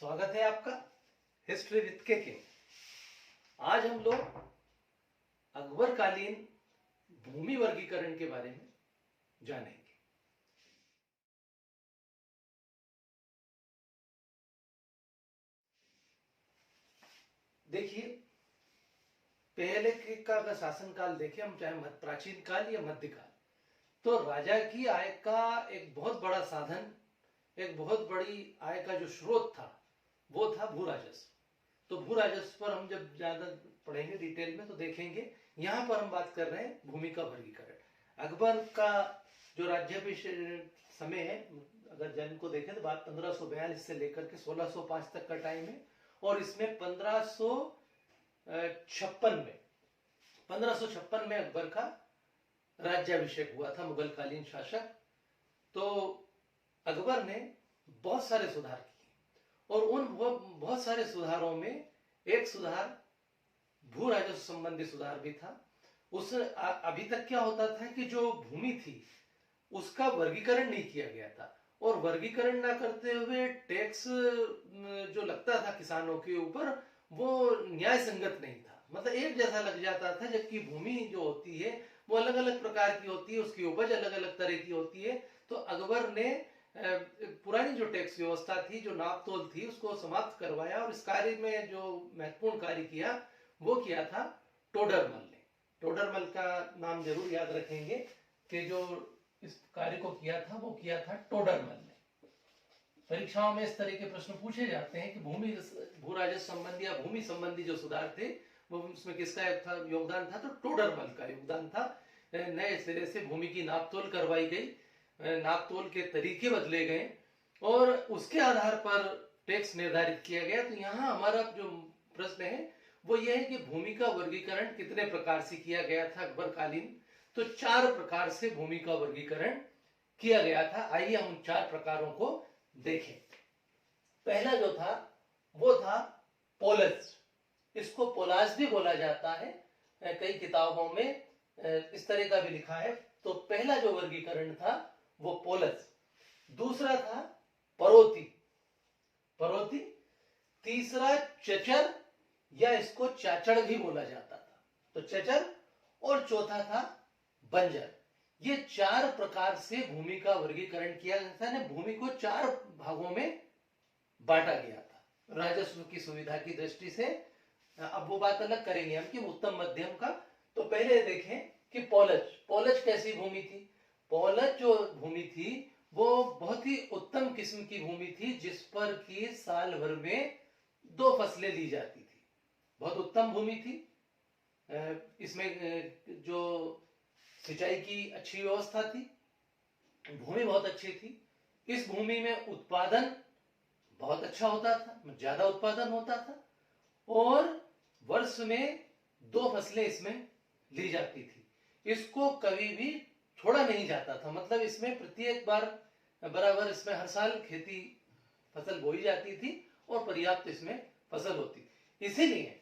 स्वागत है आपका हिस्ट्री विद के। आज हम लोग अकबर कालीन भूमि वर्गीकरण के बारे में जानेंगे। देखिए, पहले का अगर शासनकाल देखें हम, चाहे प्राचीन काल या मध्यकाल, तो राजा की आय का एक बहुत बड़ा साधन, एक बहुत बड़ी आय का जो स्रोत था वो था भू राजस्व। तो भू राजस्व पर हम जब ज्यादा पढ़ेंगे डिटेल में तो देखेंगे। यहाँ पर हम बात कर रहे हैं भूमि का वर्गीकरण। अकबर का जो राज्याभिषेक समय है, अगर जन्म को देखें तो बात 1542 से लेकर के 1605 तक का टाइम है। और इसमें 1556 में अकबर का राज्याभिषेक हुआ था, मुगल कालीन शासक। तो अकबर ने बहुत सारे सुधार किए और उन बहुत सारे सुधारों में एक सुधार भू राजस्व संबंधी सुधार भी था। अभी तक क्या होता था कि जो भूमि थी उसका वर्गीकरण नहीं किया गया था, और वर्गीकरण ना करते हुए टैक्स जो लगता था किसानों के ऊपर वो न्याय संगत नहीं था, मतलब एक जैसा लग जाता था। जबकि भूमि जो होती है वो अलग अलग प्रकार की होती है, उसकी उपज अलग अलग तरह की होती है। तो अकबर ने पुरानी जो टैक्स व्यवस्था थी, जो नाप तोल थी, उसको समाप्त करवाया। और इस कार्य में जो महत्वपूर्ण कार्य किया वो किया था टोडरमल ने। टोडरमल का नाम जरूर याद रखेंगे कि जो इस कार्य को किया था वो किया था टोडरमल ने। परीक्षाओं में इस तरह के प्रश्न पूछे जाते हैं कि भू राजस्व संबंधी या भूमि संबंधी जो सुधार थे वो उसमें किसका योगदान था, तो टोडरमल का योगदान था। नए सिरे से भूमि की नापतोल करवाई गई, नापतोल के तरीके बदले गए और उसके आधार पर टैक्स निर्धारित किया गया। तो यहाँ हमारा जो प्रश्न है वो यह है कि भूमि का वर्गीकरण कितने प्रकार से किया गया था अकबर कालीन। तो 4 प्रकार से भूमि का वर्गीकरण किया गया था। आइए हम उन 4 प्रकारों को देखें। पहला जो था वो था पोलज। इसको पोलाज भी बोला जाता है, कई किताबों में इस तरह का भी लिखा है। तो पहला जो वर्गीकरण था वो पोलज। दूसरा था परोती, परोती। तीसरा चचर या इसको चाचड़ भी बोला जाता था, तो चचर। और चौथा था बंजर। ये 4 प्रकार से भूमि का वर्गीकरण किया गया था। भूमि को 4 भागों में बांटा गया था राजस्व की सुविधा की दृष्टि से। अब वो बात अलग करेंगे हम कि उत्तम मध्यम का। तो पहले देखें कि पोलज कैसी भूमि थी। पोलज जो भूमि थी वो बहुत ही उत्तम किस्म की भूमि थी, जिस पर की साल भर में 2 फसलें ली जाती थी। बहुत उत्तम भूमि थी। इसमें जो सिंचाई की अच्छी व्यवस्था थी, भूमि बहुत अच्छी थी। इस भूमि में उत्पादन बहुत अच्छा होता था, ज्यादा उत्पादन होता था और वर्ष में 2 फसलें इसमें ली जाती थी। इसको कभी भी छोड़ा नहीं जाता था, मतलब इसमें प्रत्येक बार बराबर इसमें हर साल खेती फसल बोई जाती थी और पर्याप्त इसमें फसल होती। इसीलिए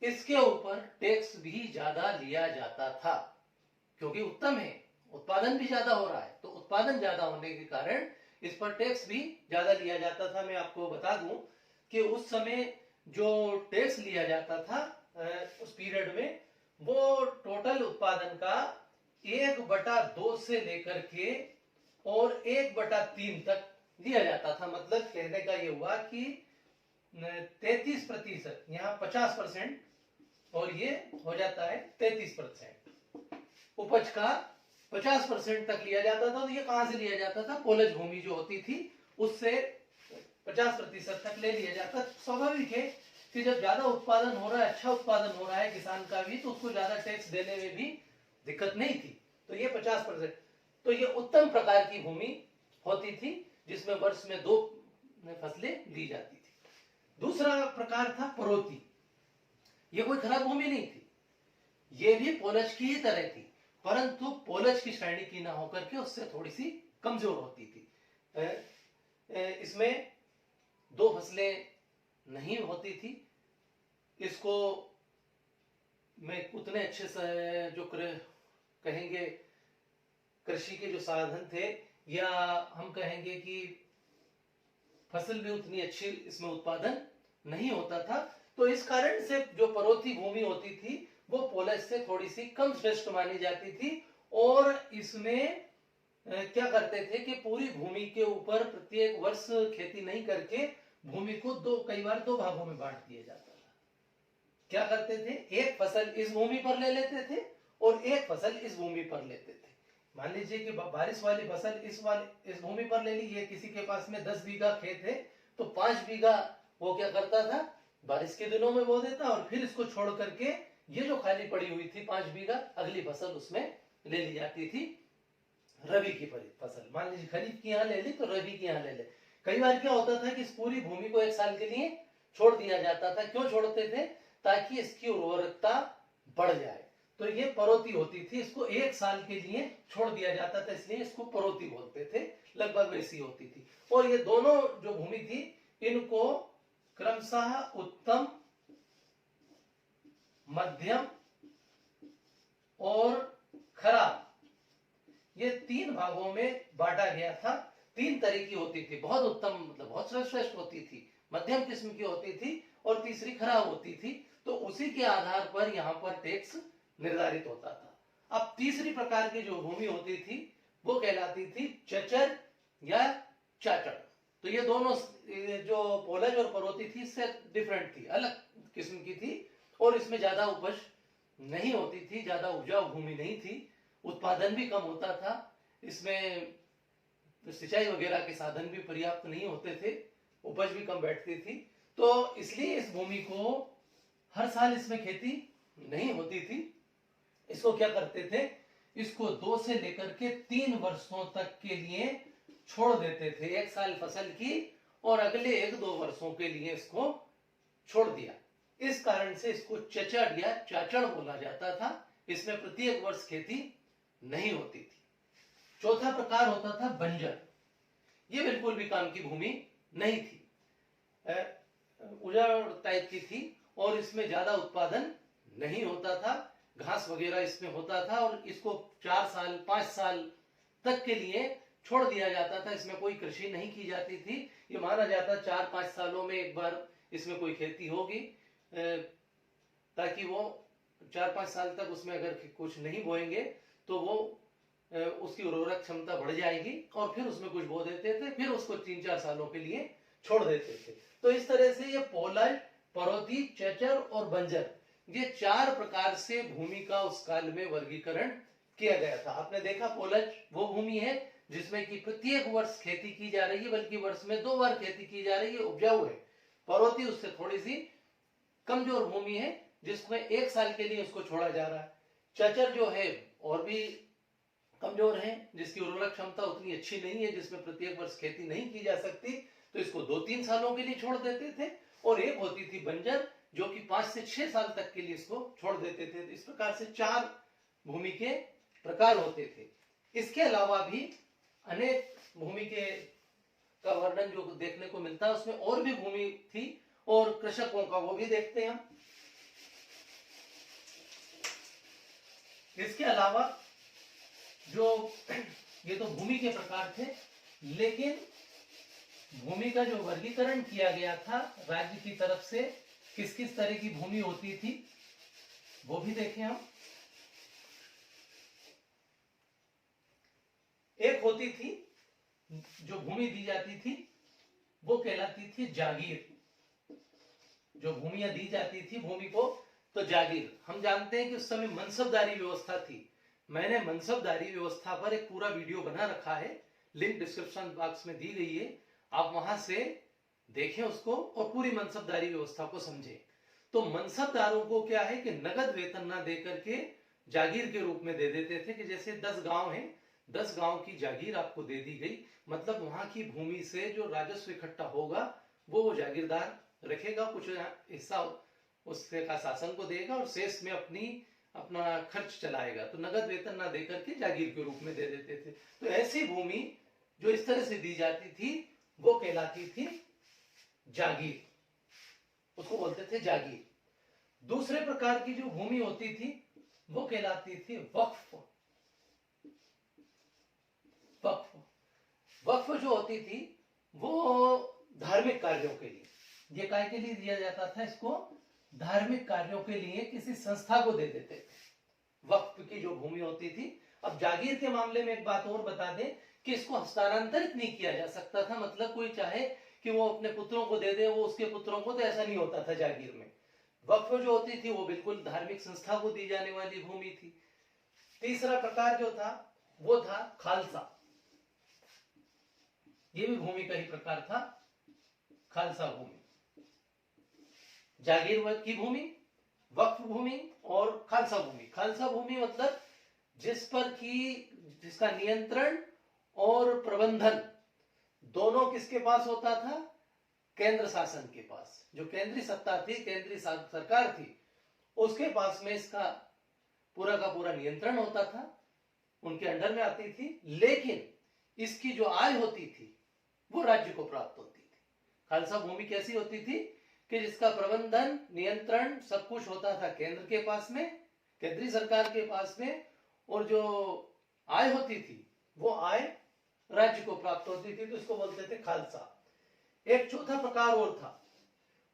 इसके ऊपर टैक्स भी ज्यादा लिया जाता था, क्योंकि उत्तम है, उत्पादन भी ज्यादा हो रहा है। तो उत्पादन ज्यादा होने के कारण इस पर टैक्स भी ज्यादा लिया जाता था। मैं आपको बता दूं कि उस समय जो टैक्स लिया जाता था उस पीरियड में, वो टोटल उत्पादन का 1/2 से लेकर के और 1/3 तक लिया जाता था। मतलब कहने का ये हुआ कि 33%, यहाँ 50% और ये हो जाता है 33%। उपज का 50% तक लिया जाता था। तो ये कहां से लिया जाता था? पोलज भूमि जो होती थी उससे 50% तक ले लिया जाता। स्वाभाविक है कि जब ज्यादा उत्पादन हो रहा है, अच्छा उत्पादन हो रहा है किसान का भी, तो उसको ज्यादा टैक्स देने में भी दिक्कत नहीं थी। तो ये 50%। तो ये उत्तम प्रकार की भूमि होती थी जिसमें वर्ष में 2 फसलें ली जाती थी। दूसरा प्रकार था परोती। ये कोई खराब भूमि नहीं थी, ये भी पोलज की ही तरह थी, परंतु पोलज की श्रेणी की ना होकर के उससे थोड़ी सी कमजोर होती थी। इसमें 2 फसलें नहीं होती थी। इसको में उतने अच्छे से जो कहेंगे कृषि के जो साधन थे, या हम कहेंगे कि फसल भी उतनी अच्छी इसमें उत्पादन नहीं होता था। तो इस कारण से जो परोती भूमि होती थी वो पोलज से थोड़ी सी कम श्रेष्ठ मानी जाती थी। और इसमें क्या करते थे कि पूरी भूमि के ऊपर प्रत्येक वर्ष खेती नहीं करके भूमि को कई बार दो भागों में बांट दिया जाता था। क्या करते थे, एक फसल इस भूमि पर ले लेते थे और एक फसल इस भूमि पर लेते थे। मान लीजिए कि बारिश वाली फसल इस भूमि पर ले ली, ये किसी के पास में 10 बीघा खेत है तो 5 बीघा वो क्या करता था, बारिश के दिनों में बो देता और फिर इसको छोड़ करके ये जो खाली पड़ी हुई थी 5 बीघा अगली फसल उसमें ले ली जाती थी। रबी की फसल मान लीजिए खरीफ की यहाँ ले ली तो रबी की यहाँ ले ले। कई बार क्या होता था कि इस पूरी भूमि को एक साल के लिए छोड़ दिया जाता था। क्यों छोड़ते थे, ताकि इसकी उर्वरकता बढ़ जाए। तो ये परोती होती थी, इसको एक साल के लिए छोड़ दिया जाता था, इसलिए इसको परोती बोलते थे। लगभग वैसी होती थी। और ये दोनों जो भूमि थी इनको क्रमशः उत्तम, मध्यम और खराब ये 3 भागों में बांटा गया था। 3 तरह की होती थी, बहुत उत्तम मतलब बहुत श्रेष्ठ होती थी, मध्यम किस्म की होती थी और तीसरी खराब होती थी। तो उसी के आधार पर यहाँ पर टैक्स निर्धारित होता था। अब तीसरी प्रकार की जो भूमि होती थी वो कहलाती थी चचर या चाचड़। तो ये दोनों जो पोलज और परोती थी इससे डिफरेंट थी, अलग किस्म की थी और इसमें ज्यादा उपज नहीं होती थी, ज्यादा उपजाऊ भूमि नहीं थी, उत्पादन भी कम होता था, इसमें सिंचाई वगैरह के साधन भी पर्याप्त नहीं होते थे, उपज भी कम बैठती थी। तो इसलिए इस भूमि को हर साल इसमें खेती नहीं होती थी। इसको क्या करते थे, इसको 2 से लेकर के 3 वर्षों तक के लिए छोड़ देते थे। एक साल फसल की और अगले 1-2 वर्षों के लिए इसको छोड़ दिया। इस कारण से इसको चचड़ या चाचड़ बोला जाता था। इसमें प्रत्येक वर्ष खेती नहीं होती थी। चौथा प्रकार होता था बंजर। ये बिल्कुल भी काम की भूमि नहीं थी, उजाड़ टाइप की थी और इसमें ज्यादा उत्पादन नहीं होता था, घास वगैरह इसमें होता था और इसको 4 साल 5 साल तक के लिए छोड़ दिया जाता था। इसमें कोई कृषि नहीं की जाती थी। ये माना जाता 4-5 सालों में एक बार इसमें कोई खेती होगी, ताकि वो 4-5 साल तक उसमें अगर कुछ नहीं बोएंगे तो वो उसकी उर्वरक क्षमता बढ़ जाएगी और फिर उसमें कुछ बो देते थे, फिर उसको 3-4 सालों के लिए छोड़ देते थे। तो इस तरह से ये पोलज, परोती, चचर और बंजर ये 4 प्रकार से भूमि का उस काल में वर्गीकरण किया गया था। आपने देखा पोलज वो भूमि है जिसमें कि प्रत्येक वर्ष खेती की जा रही है, बल्कि वर्ष में 2 बार खेती की जा रही है, उपजाऊ है। परोती उससे थोड़ी सी कमजोर भूमि है जिसमें एक साल के लिए उसको छोड़ा जा रहा है। चचर जो है और भी कमजोर है, जिसकी उर्वरक क्षमता उतनी अच्छी नहीं है, जिसमें प्रत्येक वर्ष खेती नहीं की जा सकती, तो इसको 2-3 सालों के लिए छोड़ देते थे। और एक होती थी बंजर जो कि 5 से 6 साल तक के लिए इसको छोड़ देते थे। इस प्रकार से 4 भूमि के प्रकार होते थे। इसके अलावा भी अनेक भूमि के का वर्णन जो देखने को मिलता है, उसमें और भी भूमि थी और कृषकों का वो भी देखते हैं हम। इसके अलावा जो ये तो भूमि के प्रकार थे, लेकिन भूमि का जो वर्गीकरण किया गया था राज्य की तरफ से, किस किस तरह की भूमि होती थी वो भी देखें हम। एक होती थी जो भूमि दी जाती थी वो कहलाती थी जागीर। जो भूमियां दी जाती थी भूमि को तो जागीर। हम जानते हैं कि उस समय मनसबदारी व्यवस्था थी। मैंने मनसबदारी व्यवस्था पर एक पूरा वीडियो बना रखा है, लिंक डिस्क्रिप्शन बॉक्स में दी गई है, आप वहां से देखें उसको और पूरी मनसबदारी व्यवस्था को समझें। तो मनसबदारों को क्या है कि नगद वेतन ना दे करके जागीर के रूप में दे देते थे। कि जैसे 10 गांव हैं, 10 गांव की जागीर आपको दे दी गई, मतलब वहां की भूमि से जो राजस्व इकट्ठा होगा वो जागीरदार रखेगा, कुछ हिस्सा उससे का शासन को देगा और शेष में अपना खर्च चलाएगा। तो नगद वेतन ना देकर के जागीर के रूप में दे देते थे। तो ऐसी भूमि जो इस तरह से दी जाती थी वो कहलाती थी जागीर, उसको बोलते थे जागीर। दूसरे प्रकार की जो भूमि होती थी वो कहलाती थी वक्फ। वक्फ जो होती थी वो धार्मिक कार्यों के लिए। ये काय के लिए दिया जाता था इसको? धार्मिक कार्यों के लिए किसी संस्था को दे देते थे, वक्फ की जो भूमि होती थी। अब जागीर के मामले में एक बात और बता दें कि इसको हस्तांतरित नहीं किया जा सकता था, मतलब कोई चाहे कि वो अपने पुत्रों को दे दे, वो उसके पुत्रों को, तो ऐसा नहीं होता था जागीर में। वक्फ जो होती थी वो बिल्कुल धार्मिक संस्था को दी जाने वाली भूमि थी। तीसरा प्रकार जो था वो था खालसा। ये भी भूमि का ही प्रकार था, खालसा भूमि। जागीर की भूमि, वक्फ भूमि और खालसा भूमि। खालसा भूमि मतलब जिस पर की जिसका नियंत्रण और प्रबंधन दोनों किसके पास होता था? केंद्र शासन के पास। जो केंद्रीय सत्ता थी, केंद्रीय सरकार थी, उसके पास में इसका पूरा का पूरा नियंत्रण होता था, उनके अंडर में आती थी। लेकिन इसकी जो आय होती थी वो राज्य को प्राप्त होती थी। खालसा भूमि कैसी होती थी कि जिसका प्रबंधन, नियंत्रण सब कुछ होता था केंद्र के पास में, केंद्रीय सरकार के पास में, और जो आय होती थी वो आय राज्य को प्राप्त होती थी, तो इसको बोलते थे खालसा। एक चौथा प्रकार और था,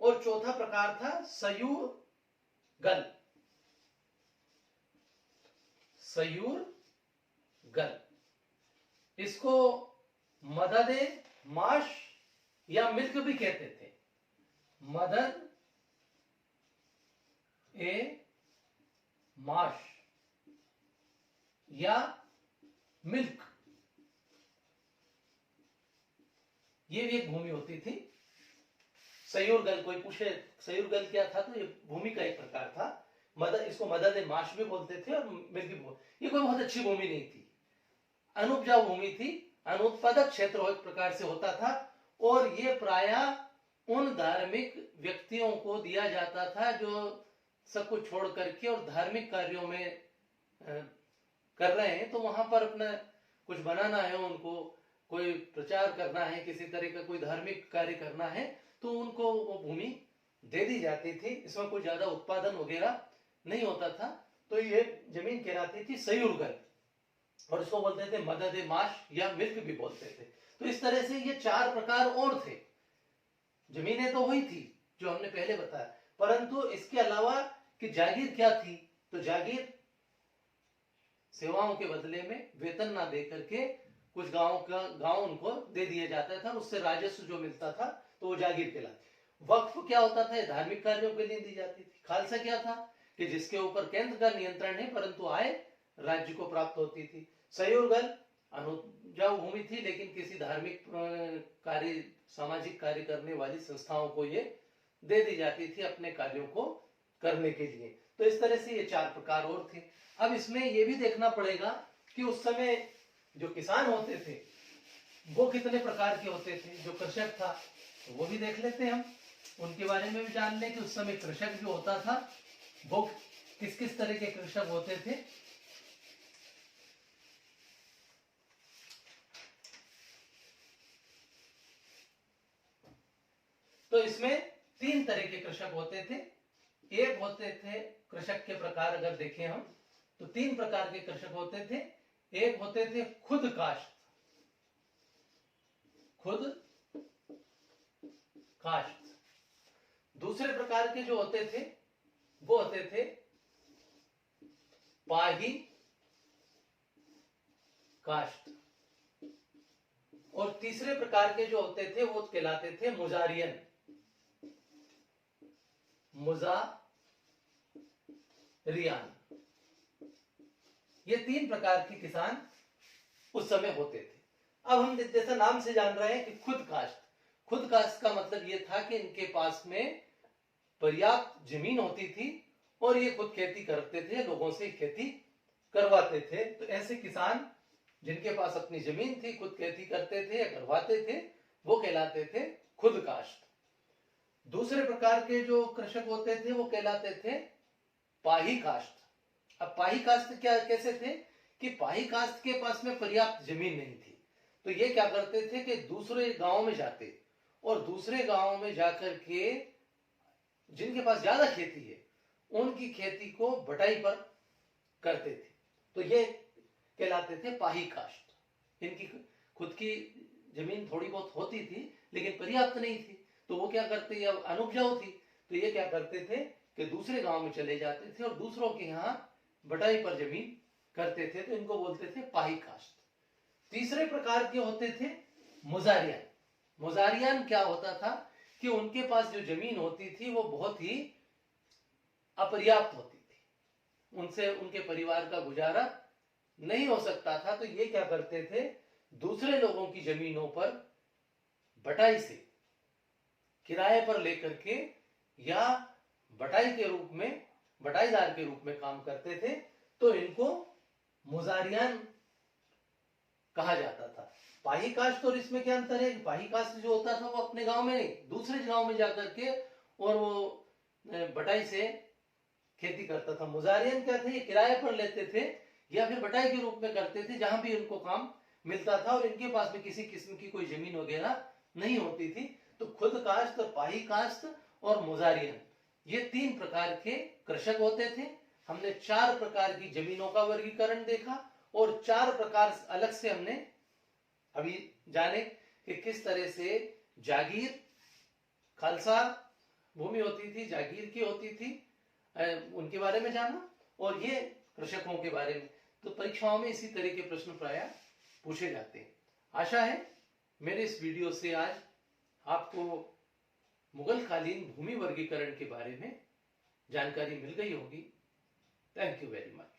और चौथा प्रकार था सयूरगल। सयूरगल, इसको मददे माश या मिल्क भी कहते थे। मदद ए माश या मिल्क, ये भी एक भूमि होती थी। सयूरगल, कोई पूछे सयूरगल क्या था, तो ये भूमि का एक प्रकार था। मदद, इसको मदद ए माश भी बोलते थे और मिल्क भी बोलते। ये कोई बहुत अच्छी भूमि नहीं थी, अनुपजाऊ भूमि थी, अनुत्पादक क्षेत्र एक प्रकार से होता था, और ये प्रायः उन धार्मिक व्यक्तियों को दिया जाता था जो सब कुछ छोड़ करके और धार्मिक कार्यों में कर रहे हैं। तो वहां पर अपना कुछ बनाना है, उनको कोई प्रचार करना है, किसी तरह का कोई धार्मिक कार्य करना है, तो उनको वो भूमि दे दी जाती थी। इसमें कोई ज्यादा उत्पादन वगैरह नहीं होता था, तो ये जमीन कहलाती थी सयूरगल, और इसको बोलते थे मदद ए माश या मिल्क भी बोलते थे। तो इस तरह से ये चार प्रकार और थे। जमीनें तो वही थी जो हमने पहले बताया, परंतु इसके अलावा कि जागीर क्या थी, तो जागीर सेवाओं के बदले में वेतन ना दे करके कुछ गांव उनको दे दिया जाता था, उससे राजस्व जो मिलता था तो वो जागीर कहलाती। वक्फ क्या होता था? धार्मिक कार्यों के लिए दी जाती थी। खालसा क्या था कि जिसके ऊपर केंद्र का नियंत्रण है परंतु आय राज्य को प्राप्त होती थी। सयूरगल अनुपजाऊ भूमि थी, लेकिन किसी धार्मिक कार्य, सामाजिक कार्य करने वाली संस्थाओं को ये दे दी जाती थी अपने कार्यों को करने के लिए। तो इस तरह से ये चार प्रकार और थे। अब इसमें ये भी देखना पड़ेगा कि उस समय जो किसान होते थे वो कितने प्रकार के होते थे। जो कृषक था वो भी देख लेते हैं हम, उनके बारे में भी जान लें कि उस समय कृषक जो होता था वो किस किस तरह के कृषक होते थे। तो इसमें तीन तरह के कृषक होते थे। एक होते थे कृषक के प्रकार, अगर देखें हम तो तीन प्रकार के कृषक होते थे। एक होते थे खुद काश्त, खुद काश्त। दूसरे प्रकार के जो होते थे वो होते थे पाही काश्त, और तीसरे प्रकार के जो होते थे वो कहलाते थे मुजारियन, मुजारियान। ये तीन प्रकार के किसान उस समय होते थे। अब हम जैसा नाम से जान रहे हैं कि खुद काश्त, खुद काश्त का मतलब ये था कि इनके पास में पर्याप्त जमीन होती थी और ये खुद खेती करते थे, लोगों से खेती करवाते थे। तो ऐसे किसान जिनके पास अपनी जमीन थी, खुद खेती करते थे या करवाते थे, वो कहलाते थे खुद काश्त। दूसरे प्रकार के जो कृषक होते थे वो कहलाते थे पाही काश्त। अब पाही काश्त क्या कैसे थे कि पाही काश्त के पास में पर्याप्त जमीन नहीं थी, तो ये क्या करते थे कि दूसरे गांव में जाते और दूसरे गांव में जाकर के जिनके पास ज्यादा खेती है उनकी खेती को बटाई पर करते थे। तो ये कहलाते थे पाही काश्त। इनकी खुद की जमीन थोड़ी बहुत होती थी लेकिन पर्याप्त नहीं थी। तो वो क्या करते, अब अनुपजाऊ थी, तो ये क्या करते थे कि दूसरे गांव में चले जाते थे और दूसरों के यहाँ बटाई पर जमीन करते थे, तो इनको बोलते थे पाही काश्त। तीसरे प्रकार के होते थे मुजारियान। मुजारियान क्या होता था कि उनके पास जो जमीन होती थी वो बहुत ही अपर्याप्त होती थी, उनसे उनके परिवार का गुजारा नहीं हो सकता था। तो ये क्या करते थे, दूसरे लोगों की जमीनों पर बटाई से किराए पर लेकर के या बटाई के रूप में, बटाईदार के रूप में काम करते थे। तो इनको मुजारियान कहा जाता था। पाही काश्त और इसमें क्या अंतर है, पाही काश्त जो होता था वो अपने गांव में नहीं, दूसरे गांव में जाकर के और वो बटाई से खेती करता था। मुजारियन क्या थे, ये किराए पर लेते थे या फिर बटाई के रूप में करते थे, जहां भी उनको काम मिलता था, और इनके पास भी किसी किस्म की कोई जमीन वगैरह नहीं होती थी। तो खुद काश्त, पाही काश्त और मुजारियन, ये तीन प्रकार के कृषक होते थे। हमने 4 प्रकार की जमीनों का वर्गीकरण देखा और 4 प्रकार अलग से हमने अभी जाने कि किस तरह से जागीर, खालसा भूमि होती थी, जागीर की होती थी, उनके बारे में जाना, और ये कृषकों के बारे में। तो परीक्षाओं में इसी तरह के प्रश्न प्रायः पूछे जाते हैं। आशा है मेरे इस वीडियो से आज आपको मुगल कालीन भूमि वर्गीकरण के बारे में जानकारी मिल गई होगी। Thank you very much.